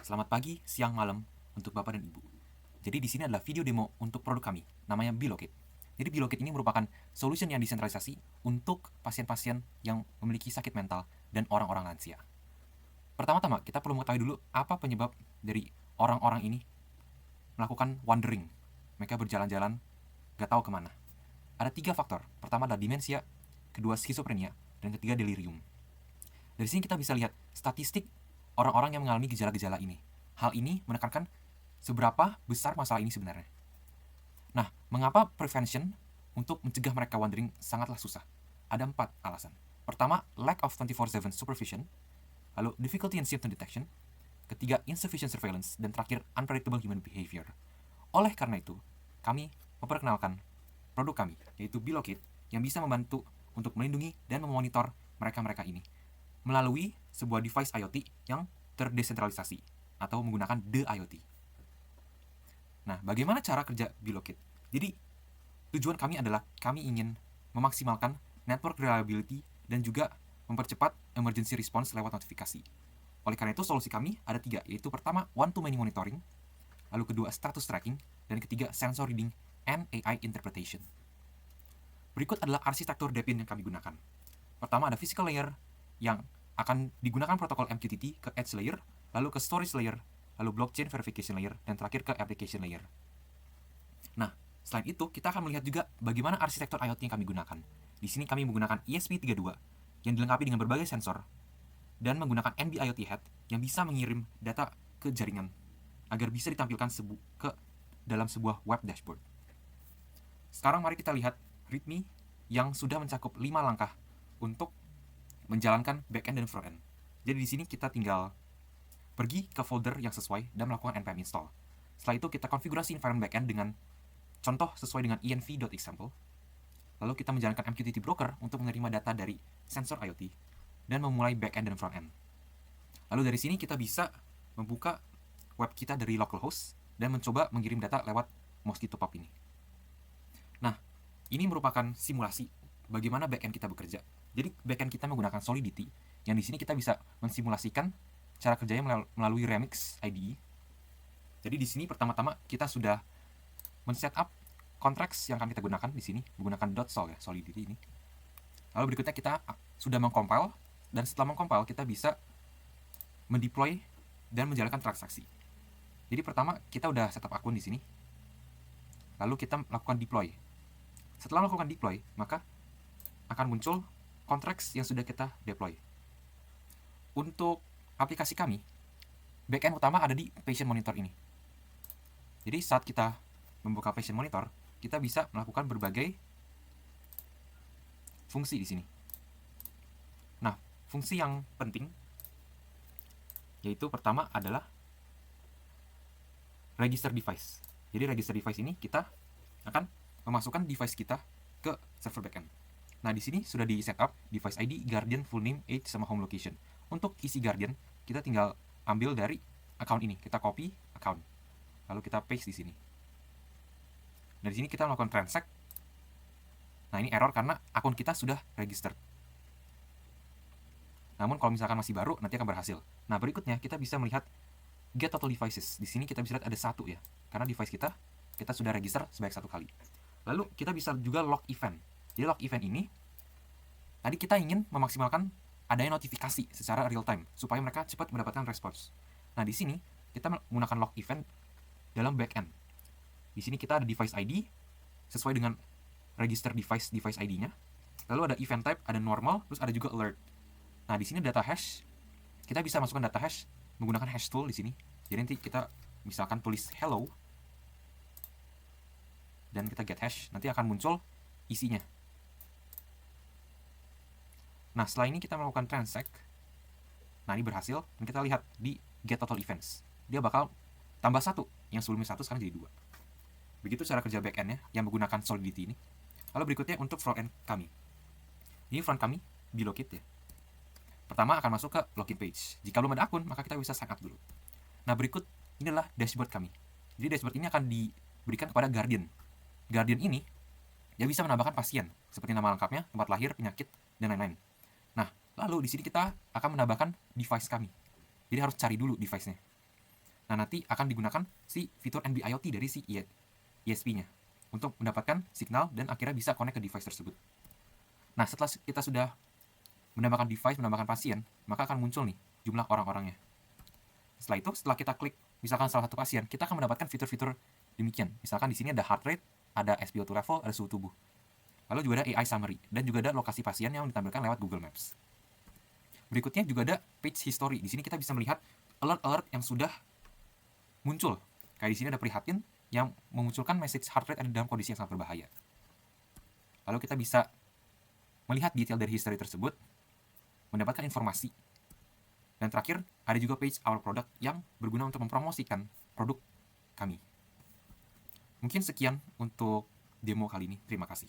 Selamat pagi, siang, malam untuk Bapak dan Ibu. Jadi di sini adalah video demo untuk produk kami, namanya Bilokit. Jadi Bilokit ini merupakan solution yang desentralisasi untuk pasien-pasien yang memiliki sakit mental dan orang-orang lansia. Pertama-tama, kita perlu mengetahui dulu apa penyebab dari orang-orang ini melakukan wandering. Mereka berjalan-jalan, gak tahu kemana. Ada 3 faktor. Pertama adalah demensia, kedua skizofrenia, dan ketiga delirium. Dari sini kita bisa lihat statistik orang-orang yang mengalami gejala-gejala ini. Hal ini menekankan seberapa besar masalah ini sebenarnya. Nah, mengapa prevention untuk mencegah mereka wandering sangatlah susah? Ada 4 alasan. Pertama, lack of 24/7 supervision. Lalu, difficulty in symptom detection. Ketiga, insufficient surveillance. Dan terakhir, unpredictable human behavior. Oleh karena itu, kami memperkenalkan produk kami, yaitu Bilokit, yang bisa membantu untuk melindungi dan memonitor mereka-mereka ini melalui sebuah device IoT yang terdesentralisasi atau menggunakan The IoT. Nah, bagaimana cara kerja Bilokit? Jadi, tujuan kami adalah kami ingin memaksimalkan network reliability dan juga mempercepat emergency response lewat notifikasi. Oleh karena itu, solusi kami ada 3, yaitu pertama, one-to-many monitoring, lalu kedua, status tracking, dan ketiga, sensor reading and AI interpretation. Berikut adalah arsitektur DEPIN yang kami gunakan. Pertama, ada physical layer yang akan digunakan protokol MQTT ke edge layer, lalu ke storage layer, lalu blockchain verification layer, dan terakhir ke application layer. Nah, selain itu, kita akan melihat juga bagaimana arsitektur IoT yang kami gunakan. Di sini kami menggunakan ESP32 yang dilengkapi dengan berbagai sensor dan menggunakan NB-IoT Head yang bisa mengirim data ke jaringan agar bisa ditampilkan ke dalam sebuah web dashboard. Sekarang mari kita lihat README yang sudah mencakup 5 langkah untuk menjalankan backend dan frontend. Jadi di sini kita tinggal pergi ke folder yang sesuai dan melakukan npm install. Setelah itu kita konfigurasi environment backend dengan contoh sesuai dengan env.example. Lalu kita menjalankan MQTT broker untuk menerima data dari sensor IoT dan memulai backend dan frontend. Lalu dari sini kita bisa membuka web kita dari localhost dan mencoba mengirim data lewat Mosquito Pub ini. Nah, ini merupakan simulasi bagaimana backend kita bekerja. Jadi backend kita menggunakan Solidity, yang di sini kita bisa mensimulasikan cara kerjanya melalui Remix IDE. Jadi di sini pertama-tama kita sudah men-setup contracts yang akan kita gunakan di sini menggunakan .sol ya, Solidity ini. Lalu berikutnya kita sudah mengcompile, dan setelah mengcompile kita bisa mendeploy dan menjalankan transaksi. Jadi pertama kita udah setup akun di sini. Lalu kita melakukan deploy. Setelah melakukan deploy, maka akan muncul contracts yang sudah kita deploy. Untuk aplikasi kami, backend utama ada di patient monitor ini. Jadi saat kita membuka patient monitor, kita bisa melakukan berbagai fungsi di sini. Nah, fungsi yang penting yaitu pertama adalah register device. Jadi register device ini kita akan memasukkan device kita ke server backend. Nah, di sini sudah di setup device ID, guardian, full name, age, sama home location. Untuk isi guardian, kita tinggal ambil dari account ini. Kita copy account. Lalu kita paste di sini. Dari sini kita melakukan transact. Nah, ini error karena akun kita sudah registered. Namun kalau misalkan masih baru, nanti akan berhasil. Nah, berikutnya kita bisa melihat get total devices. Di sini kita bisa lihat ada 1 ya. Karena device kita sudah register sebanyak 1 kali. Lalu kita bisa juga log event. Jadi log event ini, tadi kita ingin memaksimalkan adanya notifikasi secara real time supaya mereka cepat mendapatkan respons. Nah, di sini kita menggunakan log event dalam backend. Di sini kita ada device ID sesuai dengan register device ID-nya. Lalu ada event type, ada normal, terus ada juga alert. Nah, di sini data hash, kita bisa masukkan data hash menggunakan hash tool di sini. Jadi nanti kita misalkan tulis hello dan kita get hash, nanti akan muncul isinya. Nah, setelah ini kita melakukan transact. Nah, ini berhasil, dan kita lihat di get total events. Dia bakal tambah 1, yang sebelumnya 1 sekarang jadi 2. Begitu cara kerja backend-nya yang menggunakan Solidity ini. Lalu berikutnya untuk frontend kami. Ini front kami, Bilokit ya. Pertama akan masuk ke login page. Jika belum ada akun, maka kita bisa sign up dulu. Nah, berikut inilah dashboard kami. Jadi dashboard ini akan diberikan kepada Guardian. Guardian ini dia bisa menambahkan pasien seperti nama lengkapnya, tempat lahir, penyakit, dan lain-lain. Nah, lalu di sini kita akan menambahkan device kami. Jadi harus cari dulu device-nya. Nah, nanti akan digunakan si fitur NB-IoT dari si ESP-nya untuk mendapatkan signal dan akhirnya bisa connect ke device tersebut. Nah, setelah kita sudah menambahkan device, menambahkan pasien, maka akan muncul nih jumlah orang-orangnya. Setelah itu, setelah kita klik misalkan salah satu pasien, kita akan mendapatkan fitur-fitur demikian. Misalkan di sini ada heart rate, ada SpO2 level, ada suhu tubuh. Lalu juga ada AI summary, dan juga ada lokasi pasien yang ditampilkan lewat Google Maps. Berikutnya juga ada page history. Di sini kita bisa melihat alert-alert yang sudah muncul. Kayak di sini ada prihatin yang memunculkan message heart rate ada dalam kondisi yang sangat berbahaya. Lalu kita bisa melihat detail dari history tersebut, mendapatkan informasi. Dan terakhir, ada juga page our product yang berguna untuk mempromosikan produk kami. Mungkin sekian untuk demo kali ini. Terima kasih.